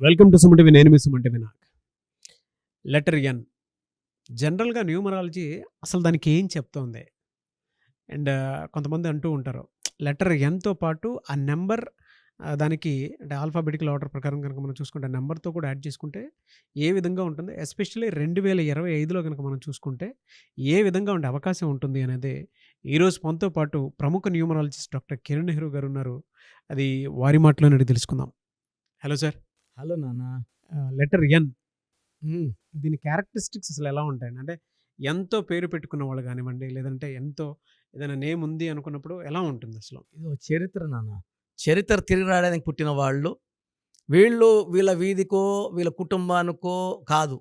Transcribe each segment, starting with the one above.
Welcome to Suman TV. నేను మీ Suman TV. నాకు letter N. జనరల్గా న్యూమరాలజీ అసలు దానికి ఏం చెప్తోంది అండ్ కొంతమంది అంటూ ఉంటారు లెటర్ ఎన్తో పాటు ఆ నెంబర్ దానికి అంటే ఆల్ఫాబెటికల్ ఆర్డర్ ప్రకారం కనుక మనం చూసుకుంటే నెంబర్తో కూడా యాడ్ చేసుకుంటే ఏ విధంగా ఉంటుంది, ఎస్పెషల్లీ 2025లో కనుక మనం చూసుకుంటే ఏ విధంగా ఉండే అవకాశం ఉంటుంది అనేది ఈరోజు మనతో పాటు ప్రముఖ న్యూమరాలజిస్ట్ డాక్టర్ కిరణ్ నెహ్రూ గారు ఉన్నారు. అది వారి మాటలోనే తెలుసుకుందాం. Hello sir. హలో నాన్న. లెటర్ ఎన్, దీని క్యారెక్టరిస్టిక్స్ అసలు ఎలా ఉంటాయండి? అంటే ఎంతో పేరు పెట్టుకున్న వాళ్ళు కానివ్వండి, లేదంటే ఎంతో ఏదైనా నేమ్ ఉంది అనుకున్నప్పుడు ఎలా ఉంటుంది అసలు? ఇది ఒక చరిత్ర నాన్న. చరిత్ర తిరిగి రాయడానికి పుట్టిన వాళ్ళు వీళ్ళు. వీళ్ళ వీధికో వీళ్ళ కుటుంబానికో కాదు,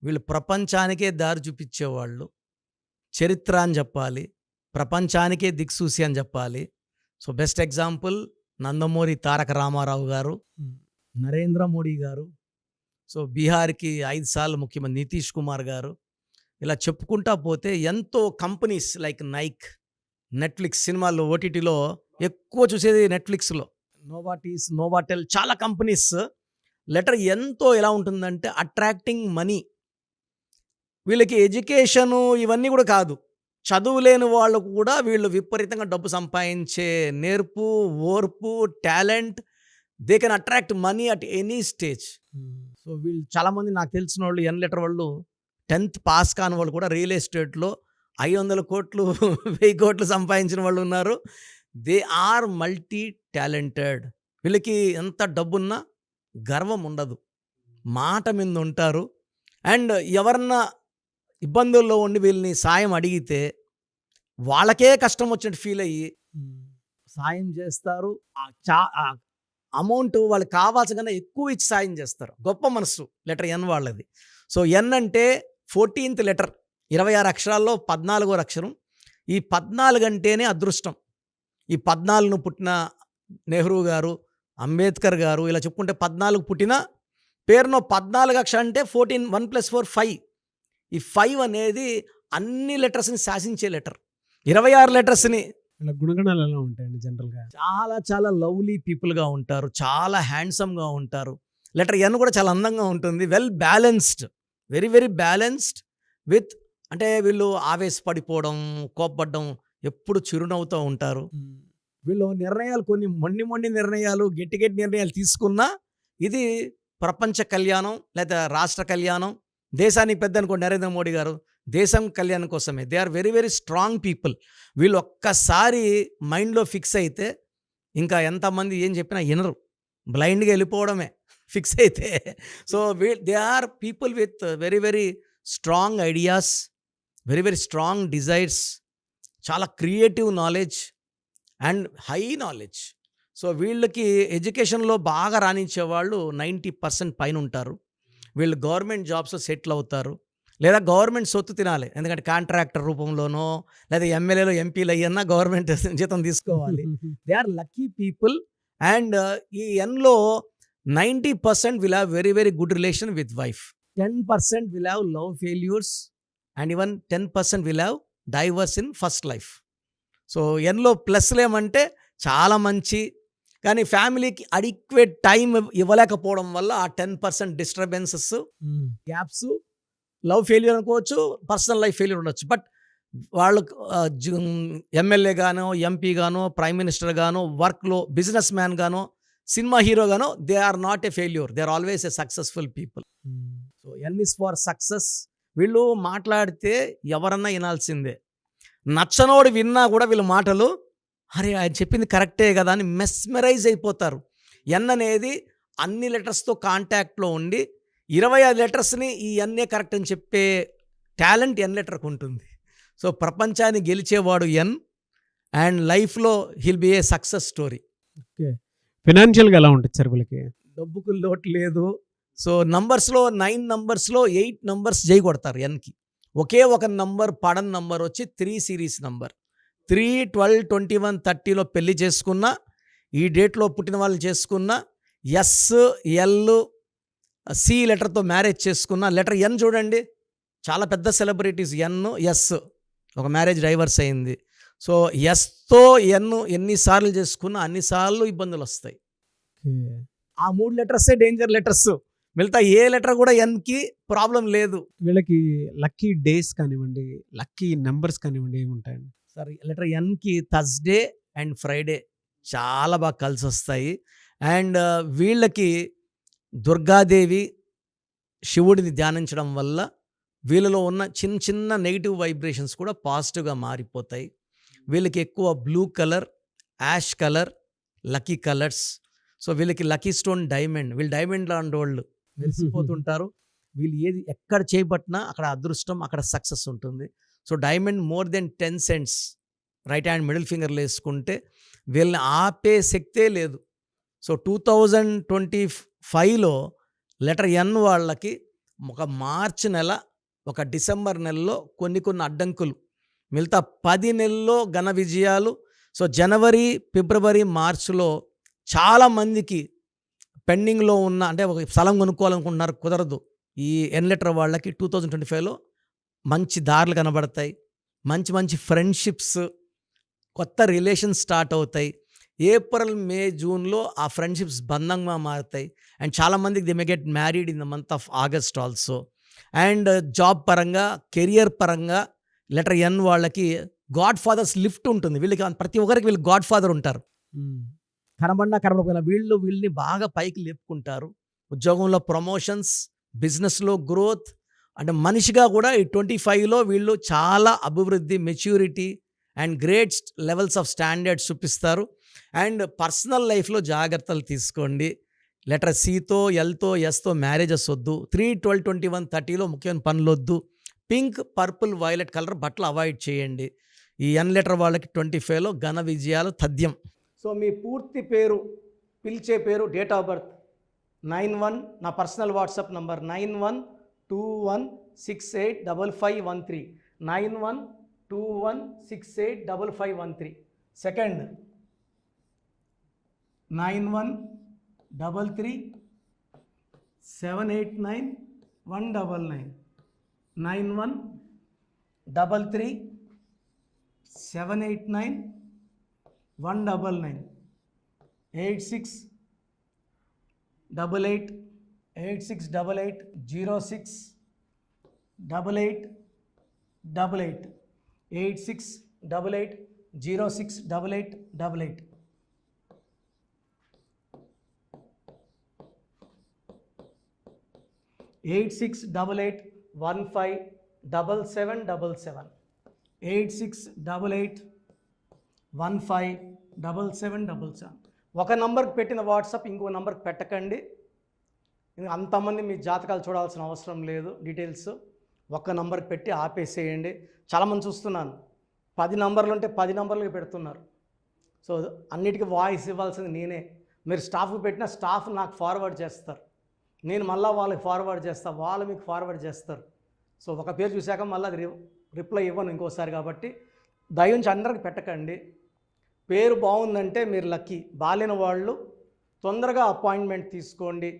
వీళ్ళు ప్రపంచానికే దారి చూపించేవాళ్ళు. చరిత్ర అని చెప్పాలి, ప్రపంచానికే దిక్సూసి అని చెప్పాలి. So best example Nandamuri Taraka Ramarao గారు, నరేంద్ర మోడీ గారు, సో బీహార్కి 5 సార్లు ముఖ్యమంత్రి నితీష్ కుమార్ గారు. ఇలా చెప్పుకుంటా పోతే ఎంతో కంపెనీస్ లైక్ నైక్, నెట్ఫ్లిక్స్, సినిమాల్లో ఓటీటీలో ఎక్కువ చూసేది నెట్ఫ్లిక్స్లో, నోవాటీస్, నోవాటెల్, చాలా కంపెనీస్. లెటర్ ఎంతో ఎలా ఉంటుందంటే అట్రాక్టింగ్ మనీ. వీళ్ళకి ఎడ్యుకేషను ఇవన్నీ కూడా కాదు, చదువు లేని వాళ్ళకు కూడా వీళ్ళు విపరీతంగా డబ్బు సంపాదించే నేర్పు, ఓర్పు, talent. They can attract money at any stage. So వీళ్ళు చాలామంది నాకు తెలిసిన వాళ్ళు ఎన్ లెటర్ వాళ్ళు 10th పాస్ కాని వాళ్ళు కూడా రియల్ ఎస్టేట్లో 500 కోట్లు 1000 కోట్లు సంపాదించిన వాళ్ళు ఉన్నారు. They are multi talented. వీళ్ళకి ఎంత డబ్బున్నా గర్వం ఉండదు, మాట మీద ఉంటారు. అండ్ ఎవరన్నా ఇబ్బందుల్లో ఉండి వీళ్ళని సాయం అడిగితే వాళ్ళకే కష్టం వచ్చినట్టు ఫీల్ అయ్యి సాయం చేస్తారు. అమౌంట్ వాళ్ళకి కావాల్సిన కన్నా ఎక్కువ ఇచ్చి సాయం చేస్తారు. గొప్ప మనసు లెటర్ ఎన్ వాళ్ళది. సో ఎన్ అంటే 14th లెటర్, 26 అక్షరాల్లో 14వ అక్షరం. ఈ 14 అంటేనే అదృష్టం. ఈ 14ను పుట్టిన నెహ్రూ గారు, అంబేద్కర్ గారు, ఇలా చెప్పుకుంటే 14 పుట్టిన పేరులో 14 అక్షరం అంటే 14, 1 + 4 5. ఈ 5 అనేది అన్ని లెటర్స్ని శాసించే లెటర్. 26 లెటర్స్ని ఇలా గుణగణాలు ఎలా ఉంటాయండి జనరల్గా? చాలా చాలా లవ్లీ పీపుల్గా ఉంటారు, చాలా హ్యాండ్సమ్గా ఉంటారు. లెటర్ ఎన్ కూడా చాలా అందంగా ఉంటుంది. Well balanced, very very balanced with, అంటే వీళ్ళు ఆవేశపడిపోవడం, కోప్పడడం, ఎప్పుడు చిరునవ్వుతూ ఉంటారు. వీళ్ళు నిర్ణయాలు కొన్ని మొండి నిర్ణయాలు, గట్టి నిర్ణయాలు తీసుకున్నా ఇది ప్రపంచ కళ్యాణం లేదా రాష్ట్ర కళ్యాణం, దేశానికి పెద్ద అనుకోండి నరేంద్ర మోడీ గారు, దేశం కళ్యాణం కోసమే. They are very very strong people. వీళ్ళు ఒక్కసారి మైండ్లో ఫిక్స్ అయితే ఇంకా ఎంతమంది ఏం చెప్పినా వినరు, బ్లైండ్గా వెళ్ళిపోవడమే ఫిక్స్ అయితే. So they are people with very very strong ideas, very very strong desires, చాలా creative knowledge and high knowledge. So వీళ్ళకి ఎడ్యుకేషన్లో బాగా రాణించే వాళ్ళు 90% పైన ఉంటారు. వీళ్ళు గవర్నమెంట్ జాబ్స్లో సెటిల్ అవుతారు, లేదా గవర్నమెంట్ సొత్తు తినాలి. ఎందుకంటే కాంట్రాక్టర్ రూపంలోనో లేదా ఎమ్మెల్యేలో ఎంపీలు అయ్యన్నా గవర్నమెంట్ జీతం తీసుకోవాలి. They are lucky people. And ఈ ఎన్లో 90% will have very very good relation with wife, 10% will have love failures, and even 10% will have divorce in first life. So ఎన్లో ప్లస్లు ఏమంటే చాలా మంచి, కానీ ఫ్యామిలీకి అడిక్వేట్ టైం ఇవ్వలేకపోవడం వల్ల ఆ 10% డిస్టర్బెన్సెస్, గ్యాప్స్, లవ్ ఫెయిల్యూర్ అనుకోవచ్చు, పర్సనల్ లైఫ్ ఫెయిల్యూర్ ఉండొచ్చు. బట్ వాళ్ళకు ఎమ్మెల్యే గానో, ఎంపీ గానో, ప్రైమ్ మినిస్టర్ గానో, వర్క్లో బిజినెస్ మ్యాన్ గానో, సినిమా హీరో గానో, they are not a failure, they are always a successful people. So N is for success. వీళ్ళు మాట్లాడితే ఎవరన్నా వినాల్సిందే. నచ్చనోడు విన్నా కూడా వీళ్ళ మాటలు, అరే ఆయన చెప్పింది కరెక్టే కదా అని మెస్మరైజ్ అయిపోతారు. ఎన్ అనేది అన్ని లెటర్స్తో కాంటాక్ట్లో ఉండి 25 లెటర్స్ని ఈ ఎన్ఏ కరెక్ట్ అని చెప్పే టాలెంట్ ఎన్ లెటర్కి ఉంటుంది. సో ప్రపంచాన్ని గెలిచేవాడు ఎన్, అండ్ లైఫ్లో he'll be a success story. Okay. ఫినాన్షియల్గా ఎలా ఉంటుంది సార్ వీళ్ళకి? డబ్బుకు లోటు లేదు. సో నంబర్స్లో 9 నంబర్స్లో 8 నంబర్స్ జై కొడతారు ఎన్కి. ఒకే ఒక నంబర్ పడని నంబర్ వచ్చి 3 సిరీస్ నంబర్. 3, 12, 21, 30లో పెళ్లి చేసుకున్న, ఈ డేట్లో పుట్టిన వాళ్ళు చేసుకున్న, ఎస్, ఎల్, సి లెటర్తో మ్యారేజ్ చేసుకున్న. లెటర్ ఎన్ చూడండి, చాలా పెద్ద సెలబ్రిటీస్ ఎన్, ఎస్, ఒక మ్యారేజ్ డైవర్స్ అయింది. సో ఎస్తో ఎన్ ఎన్నిసార్లు చేసుకున్నా అన్నిసార్లు ఇబ్బందులు వస్తాయి. ఆ 3 లెటర్సే డేంజర్ లెటర్స్. మిగతా ఏ లెటర్ కూడా ఎన్‌కి ప్రాబ్లమ్ లేదు. వీళ్ళకి లక్కీ డేస్ కానివ్వండి, లక్కీ నంబర్స్ కానివ్వండి ఏముంటాయండి? సార్ లెటర్ ఎన్‌కి థర్స్‌డే అండ్ ఫ్రైడే చాలా బాగా కలిసొస్తాయి. అండ్ వీళ్ళకి దుర్గాదేవి, శివుడిని ధ్యానించడం వల్ల వీళ్ళలో ఉన్న చిన్న చిన్న నెగెటివ్ వైబ్రేషన్స్ కూడా పాజిటివ్‌గా మారిపోతాయి. వీళ్ళకి ఎక్కువ blue colour, ash colour lucky colours. So వీళ్ళకి లక్కీ స్టోన్ డైమండ్. వీళ్ళు డైమండ్ లాంటోళ్ళు మెరిసిపోతుంటారు. వీళ్ళు ఏది ఎక్కడ చేపట్టినా అక్కడ అదృష్టం, అక్కడ సక్సెస్ ఉంటుంది. So diamond more than 10 cents right hand middle ఫింగర్‌లో ఏసుకుంటే వీళ్ళని ఆపే శక్తే లేదు. సో 2025లో లెటర్ ఎన్ వాళ్ళకి ఒక మార్చి నెల, ఒక డిసెంబర్ నెలలో కొన్ని అడ్డంకులు, మిగతా 10 నెలల్లో ఘన విజయాలు. సో జనవరి, ఫిబ్రవరి, మార్చ్‌లో చాలామందికి పెండింగ్‌లో ఉన్న అంటే ఒక స్థలం కొనుక్కోవాలనుకుంటున్నారు, కుదరదు. ఈ ఎన్ లెటర్ వాళ్ళకి 2025లో మంచి దారులు కనబడతాయి. మంచి మంచి ఫ్రెండ్‌షిప్స్, కొత్త రిలేషన్స్ స్టార్ట్ అవుతాయి. ఏప్రిల్, మే, జూన్‌లో ఆ ఫ్రెండ్‌షిప్స్ బంధంగా మారుతాయి. అండ్ చాలామందికి they may get married in the month of August also. And job పరంగా, కెరియర్ పరంగా లెటర్ ఎన్ వాళ్ళకి గాడ్ ఫాదర్స్ లిఫ్ట్ ఉంటుంది. వీళ్ళకి ప్రతి ఒక్కరికి వీళ్ళు గాడ్ ఫాదర్ ఉంటారు. కనబడినా కనబడకపోయినా వీళ్ళని బాగా పైకి లేపుకుంటారు. ఉద్యోగంలో ప్రమోషన్స్, బిజినెస్లో గ్రోత్, అంటే మనిషిగా కూడా ఈ 25లో వీళ్ళు చాలా అభివృద్ధి, maturity and great levels of standards చూపిస్తారు. అండ్ పర్సనల్ లైఫ్లో జాగ్రత్తలు తీసుకోండి. లెటర్ సితో, ఎల్తో, ఎస్తో మ్యారేజెస్ వద్దు. 3, 12, 21, 30లో ముఖ్యమైన పనులు వద్దు. పింక్, పర్పుల్, వైలెట్ కలర్ బట్టలు అవాయిడ్ చేయండి. ఈ ఎన్ లెటర్ వాళ్ళకి 25లో ఘన విజయాలు తథ్యం. సో మీ పూర్తి పేరు, పిలిచే పేరు, డేట్ ఆఫ్ బర్త్ 91, నా పర్సనల్ వాట్సాప్ నంబర్ 9121685513, 9121685513. సెకండ్ 9133789199, 9133789199, 868886880688, 8688068888. 8688157777, 8688157777. ఒక నంబర్కి పెట్టిన వాట్సాప్ ఇంకో నంబర్కి పెట్టకండి. అంతమంది మీ జాతకాలు చూడాల్సిన అవసరం లేదు. డీటెయిల్స్ ఒక్క నంబర్కి పెట్టి ఆపేసేయండి. చాలామంది చూస్తున్నాను 10 నంబర్లు ఉంటే 10 నంబర్లకి పెడుతున్నారు. సో అన్నిటికీ వాయిస్ ఇవ్వాల్సింది నేనే. మీరు స్టాఫ్కి పెట్టిన స్టాఫ్ నాకు ఫార్వర్డ్ చేస్తారు, నేను మళ్ళీ వాళ్ళకి ఫార్వర్డ్ చేస్తాను, వాళ్ళు మీకు ఫార్వర్డ్ చేస్తారు. సో ఒక పేరు చూశాక మళ్ళీ అది రిప్లై ఇవ్వను ఇంకోసారి. కాబట్టి దయించి అందరికి పెట్టకండి. పేరు బాగుందంటే మీరు లక్కీ. బాలేని వాళ్ళు తొందరగా అపాయింట్మెంట్ తీసుకోండి,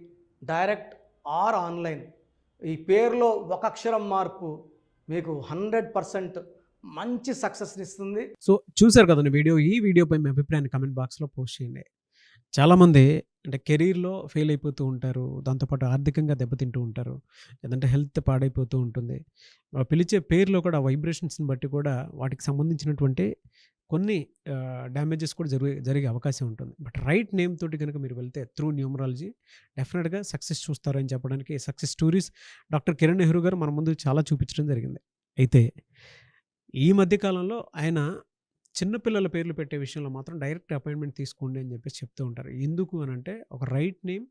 డైరెక్ట్ ఆర్ ఆన్లైన్. ఈ పేరులో ఒక అక్షరం మార్పు మీకు 100% మంచి సక్సెస్ని ఇస్తుంది. సో చూసారు కదండి వీడియో. ఈ వీడియోపై మీ అభిప్రాయాన్ని కమెంట్ బాక్స్లో పోస్ట్ చేయండి. చాలామంది అంటే కెరీర్లో ఫెయిల్ అయిపోతూ ఉంటారు, దాంతోపాటు ఆర్థికంగా దెబ్బతింటూ ఉంటారు, లేదంటే హెల్త్ పాడైపోతూ ఉంటుంది. పిలిచే పేరులో కూడా వైబ్రేషన్స్ని బట్టి కూడా వాటికి సంబంధించినటువంటి కొన్ని డ్యామేజెస్ కూడా జరిగే అవకాశం ఉంటుంది. బట్ రైట్ నేమ్ తోటి కనుక మీరు వెళ్తే త్రూ న్యూమరాలజీ డెఫినెట్గా సక్సెస్ చూస్తారని చెప్పడానికి success stories doctor Kiran Nehru గారు మన ముందు చాలా చూపించడం జరిగింది. అయితే ఈ మధ్యకాలంలో ఆయన చిన్నపిల్లల పేర్లు పెట్టే విషయంలో మాత్రం డైరెక్ట్ అపాయింట్మెంట్ తీసుకోండి అని చెప్పేసి చెప్తూ ఉంటారు. ఎందుకు అని అంటే ఒక రైట్ నేమ్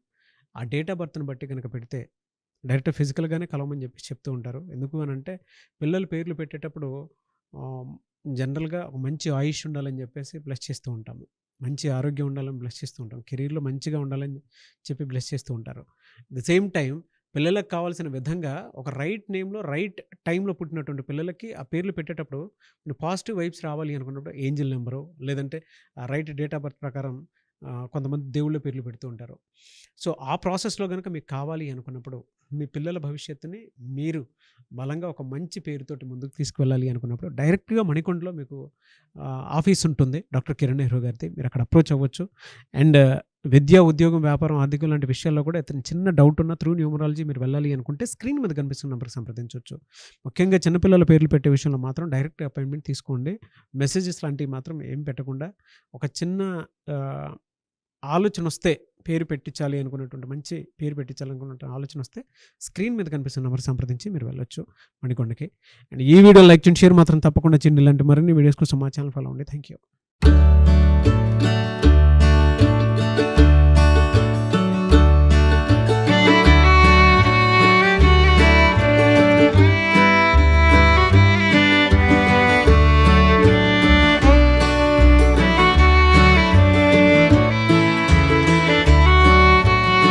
ఆ డేట్ ఆఫ్ బర్త్ని బట్టి కనుక పెడితే డైరెక్ట్ ఫిజికల్గానే కలవమని చెప్పేసి చెప్తూ ఉంటారు. ఎందుకు అని అంటే పిల్లల పేర్లు పెట్టేటప్పుడు జనరల్గా ఒక మంచి ఆయుష్ ఉండాలని చెప్పేసి బ్లెస్ చేస్తూ ఉంటాము, మంచి ఆరోగ్యం ఉండాలని బ్లెస్ చేస్తూ ఉంటాం, కెరీర్లో మంచిగా ఉండాలని చెప్పి బ్లెస్ చేస్తూ ఉంటారు. ద సేమ్ టైం పిల్లలకు కావాల్సిన విధంగా ఒక రైట్ నేమ్లో రైట్ టైంలో పుట్టినటువంటి పిల్లలకి ఆ పేర్లు పెట్టేటప్పుడు పాజిటివ్ వైబ్స్ రావాలి అనుకున్నప్పుడు ఏంజిల్ నెంబరు లేదంటే రైట్ డేట్ ఆఫ్ బర్త్ ప్రకారం కొంతమంది దేవుళ్ళ పేర్లు పెడుతూ ఉంటారు. సో ఆ ప్రాసెస్లో కనుక మీకు కావాలి అనుకున్నప్పుడు మీ పిల్లల భవిష్యత్తుని మీరు బలంగా ఒక మంచి పేరుతోటి ముందుకు తీసుకువెళ్ళాలి అనుకున్నప్పుడు డైరెక్ట్గా మణికొండలో మీకు ఆఫీస్ ఉంటుంది డాక్టర్ కిరణ్ నెహ్రూ గారిది. మీరు అక్కడ అప్రోచ్ అవ్వచ్చు. అండ్ విద్య, ఉద్యోగం, వ్యాపారం, ఆర్థికం లాంటి విషయాల్లో కూడా ఏదైనా చిన్న డౌట్ ఉన్నా త్రూ న్యూమరాలజీ మీరు వెళ్ళాలి అనుకుంటే స్క్రీన్ మీద కనిపిస్తున్న నెంబర్‌కి సంప్రదించొచ్చు. ముఖ్యంగా చిన్నపిల్లల పేర్లు పెట్టే విషయంలో మాత్రం డైరెక్ట్ అపాయింట్మెంట్ తీసుకోండి. మెసేజెస్ లాంటివి మాత్రం ఏం పెట్టకుండా ఒక చిన్న ఆలోచనొస్తే పేరు పెట్టించాలి అనుకున్నటువంటి మంచి పేరు పెట్టించాలనుకున్నటువంటి ఆలోచనొస్తే స్క్రీన్ మీద కనిపిస్తున్న నెంబర్ సంప్రదించి మీరు వెళ్ళొచ్చు మణికొండకి. అండ్ ఈ వీడియో లైక్ చేయండి, షేర్ మాత్రం తప్పకుండా చేయండి. ఇలాంటి మరిన్ని వీడియోస్ కోసం మా ఛానల్ ఫాలో అవ్వండి. Thank you.